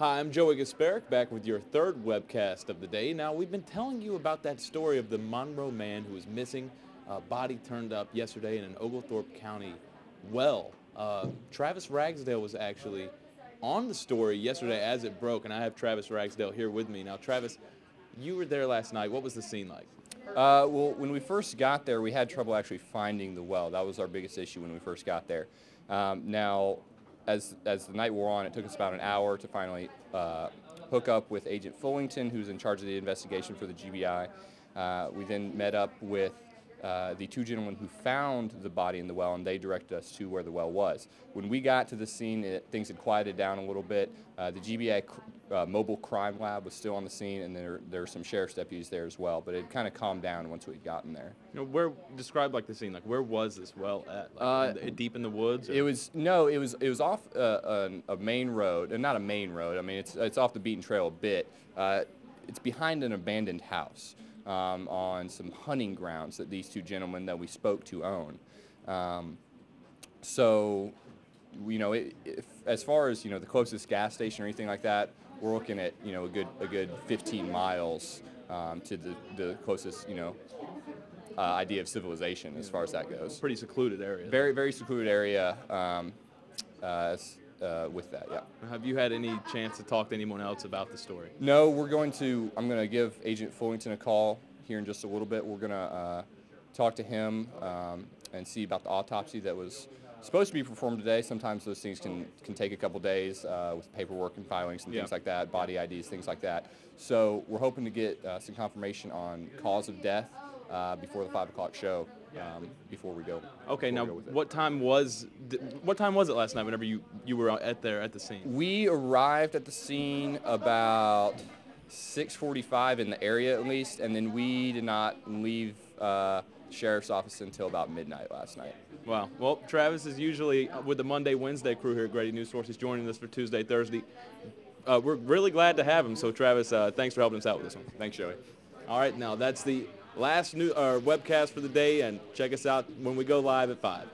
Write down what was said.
Hi, I'm Joey Gaspierik, back with your third webcast of the day. Now, we've been telling you about that story of the Monroe man who was missing. Body turned up yesterday in an Oglethorpe County well. Travis Ragsdale was actually on the story yesterday as it broke, and I have Travis Ragsdale here with me. Now, Travis, you were there last night. What was the scene like? Well, when we first got there, we had trouble actually finding the well. That was our biggest issue when we first got there. Now, as the night wore on, it took us about an hour to finally hook up with Agent Fullington, who's in charge of the investigation for the GBI. We then met up with the two gentlemen who found the body in the well, and they directed us to where the well was. When we got to the scene, things had quieted down a little bit. The GBI mobile crime lab was still on the scene, and there were some sheriff's deputies there as well, but it kind of calmed down once we'd gotten there. Describe like the scene, like where was this well at? Like, deep in the woods? Or? It was off a main road, and not a main road. I mean, it's off the beaten trail a bit. It's behind an abandoned house. On some hunting grounds that these two gentlemen that we spoke to own. So, as far as the closest gas station or anything like that, we're looking at a good 15 miles to the closest idea of civilization as far as that goes. Pretty secluded area. Very, very secluded area. With that, yeah. Have you had any chance to talk to anyone else about the story? No, I'm going to give Agent Fullington a call here in just a little bit. We're going to talk to him and see about the autopsy that was supposed to be performed today. Sometimes those things can take a couple days with paperwork and filings and things like that, body IDs, things like that. So we're hoping to get some confirmation on cause of death before the 5 o'clock show. Before we go. Okay, now what time was it last night? Whenever you were at the scene. We arrived at the scene about 6:45 in the area at least, and then we did not leave sheriff's office until about midnight last night. Wow. Well, Travis is usually with the Monday, Wednesday crew here at Grady News Source. He's joining us for Tuesday, Thursday. We're really glad to have him. So, Travis, thanks for helping us out with this one. Thanks, Joey. All right, now that's the last webcast for the day, and check us out when we go live at 5.